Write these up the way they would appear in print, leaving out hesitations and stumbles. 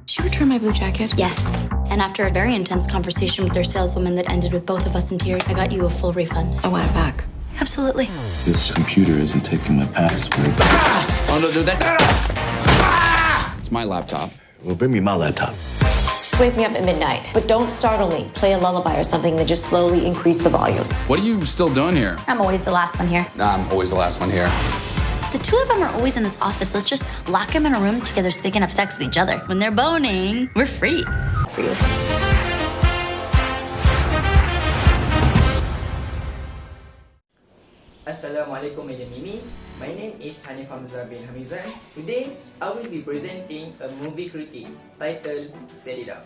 Did you return my blue jacket? Yes. And after a very intense conversation with their saleswoman that ended with both of us in tears, I got you a full refund. I want it back. Absolutely. This computer isn't taking my password. Oh, no, that. It's my laptop. Well, bring me my laptop. Wake me up at midnight, but don't startle me. Play a lullaby or something that just slowly increase the volume. What are you still doing here? I'm always the last one here. I'm always the last one here. The two of them are always in this office. Let's just lock them in a room together so they can have sex with each other. When they're boning, we're free. For you. Assalamualaikum, Madam Mimi. My name is Hanif Hamzah bin Hamizan. Today, I will be presenting a movie critique titled Set It Up.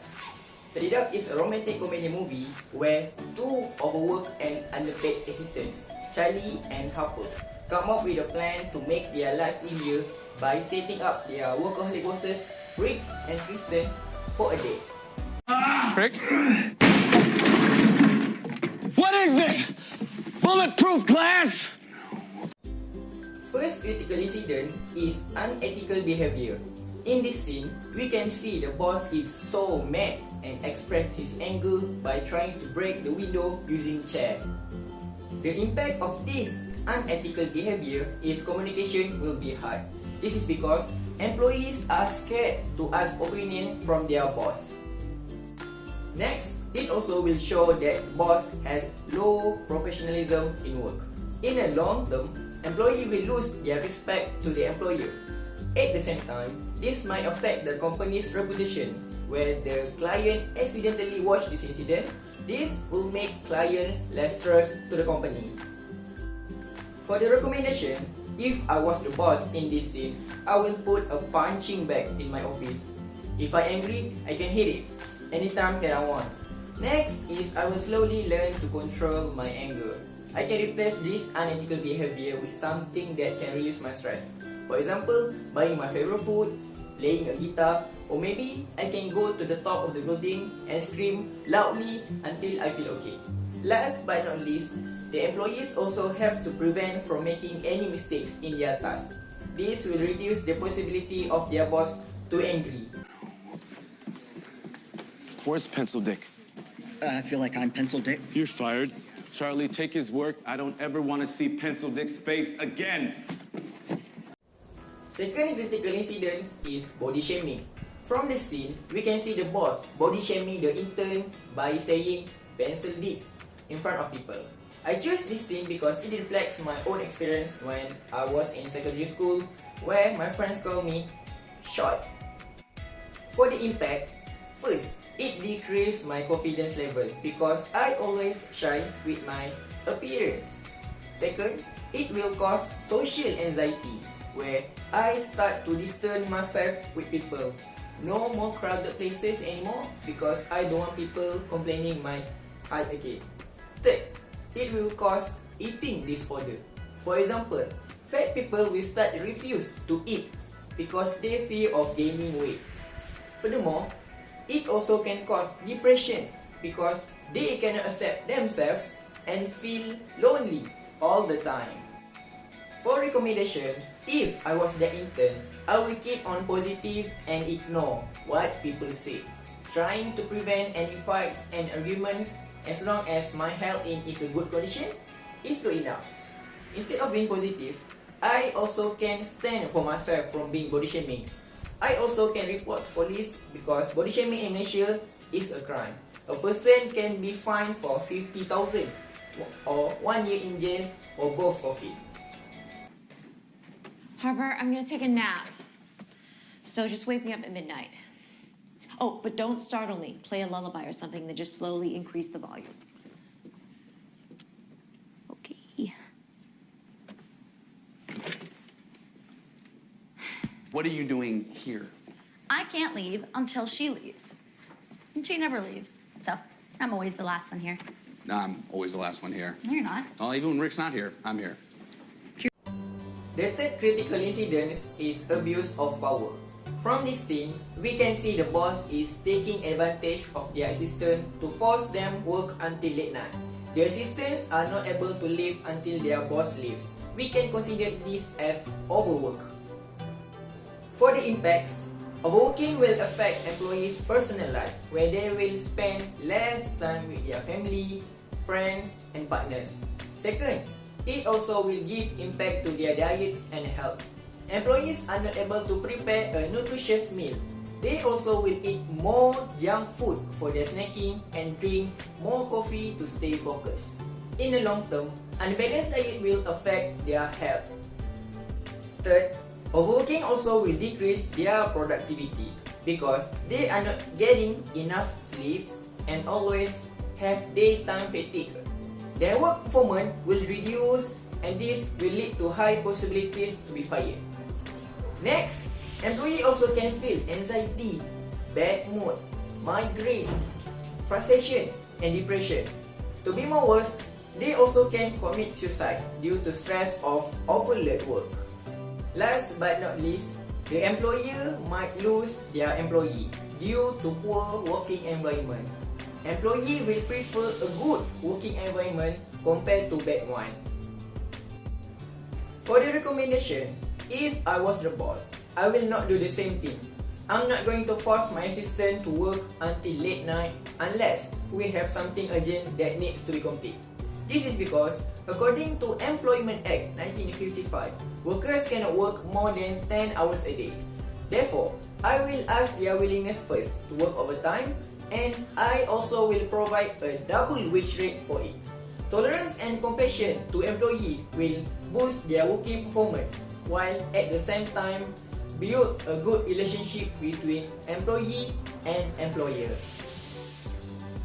Set It Up is a romantic comedy movie where two overworked and underpaid assistants, Charlie and Harper, come up with a plan to make their life easier by setting up their workaholic bosses, Rick and Kristen, for a date. Rick? What is this? Bulletproof glass? First critical incident is unethical behavior. In this scene, we can see the boss is so mad and express his anger by trying to break the window using chair. The impact of this unethical behavior is communication will be hard. This is because employees are scared to ask opinion from their boss. Next, it also will show that boss has low professionalism in work. In the long term, employee will lose their respect to the employer. At the same time, this might affect the company's reputation. Where the client accidentally watch this incident, this will make clients less trust to the company. For the recommendation, if I was the boss in this scene, I will put a punching bag in my office. If I angry, I can hit it anytime that I want. Next is I will slowly learn to control my anger. I can replace this unethical behavior with something that can release my stress. For example, buying my favorite food, playing a guitar, or maybe I can go to the top of the building and scream loudly until I feel okay. Last but not least, the employees also have to prevent from making any mistakes in their task. This will reduce the possibility of their boss to angry. Where's Pencil Dick? I feel like I'm Pencil Dick. You're fired. Charlie, take his work. I don't ever want to see Pencil Dick's face again. Second critical incident is body shaming. From the scene, we can see the boss body shaming the intern by saying pencil dick in front of people. I choose this scene because it reflects my own experience when I was in secondary school, where my friends call me short. For the impact, first, it decreased my confidence level because I always shy with my appearance. Second, it will cause social anxiety where I start to distance myself with people. No more crowded places anymore because I don't want people complaining my height again. Third, it will cause eating disorder. For example, fat people will start to refuse to eat because they fear of gaining weight. Furthermore, it also can cause depression because they cannot accept themselves and feel lonely all the time. For recommendation, if I was the intern, I will keep on positive and ignore what people say, trying to prevent any fights and arguments as long as my health is a good condition is good enough. Instead of being positive, I also can stand for myself from being body shaming. I also can report to police because body shaming in Malaysia is a crime. A person can be fined for 50,000 or 1 year in jail or both of it. Harper, I'm gonna take a nap. So just wake me up at midnight. Oh, but don't startle me. Play a lullaby or something that just slowly increase the volume. Okay. What are you doing here? I can't leave until she leaves. And she never leaves. So, I'm always the last one here. I'm always the last one here. No, you're not. Well, even when Rick's not here, I'm here. The third critical incident is abuse of power. From this scene, we can see the boss is taking advantage of their assistant to force them work until late night. The assistants are not able to leave until their boss leaves. We can consider this as overwork. For the impacts, Overworking will affect employees' personal life, where they will spend less time with their family, friends, and partners. Second, it also will give impact to their diets and health. Employees are not able to prepare a nutritious meal. They also will eat more junk food for their snacking and drink more coffee to stay focused. In the long term, unbalanced diet will affect their health. Third, overworking also will decrease their productivity because they are not getting enough sleep and always have daytime fatigue. Their work performance will reduce and this will lead to high possibilities to be fired. Next, employees also can feel anxiety, bad mood, migraine, frustration, and depression. To be more worse, they also can commit suicide due to stress of overload work. Last but not least, the employer might lose their employee due to poor working environment. Employee will prefer a good working environment compared to bad one. For the recommendation, if I was the boss, I will not do the same thing. I'm not going to force my assistant to work until late night unless we have something urgent that needs to be complete. This is because, according to Employment Act 1955, workers cannot work more than 10 hours a day. Therefore, I will ask their willingness first to work overtime, and I also will provide a double wage rate for it. Tolerance and compassion to employee will boost their working performance, while at the same time build a good relationship between employee and employer.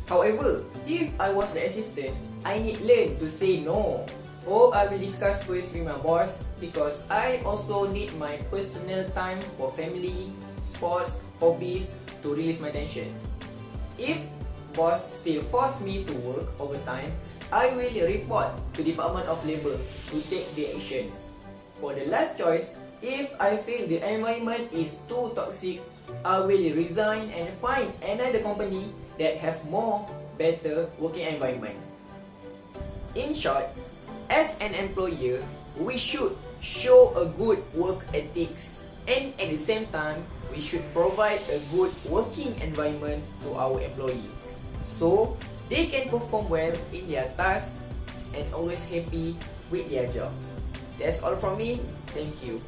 However, if I was the assistant, I need learn to say no, or I will discuss first with my boss because I also need my personal time for family, sports, hobbies to release my tension. If boss still force me to work overtime, I will report to Department of Labor to take the actions. For the last choice, if I feel the environment is too toxic, I will resign and find another company that have more better working environment. In short, as an employer, we should show a good work ethics and at the same time, we should provide a good working environment to our employee so they can perform well in their tasks and always happy with their job. That's all from me. Thank you.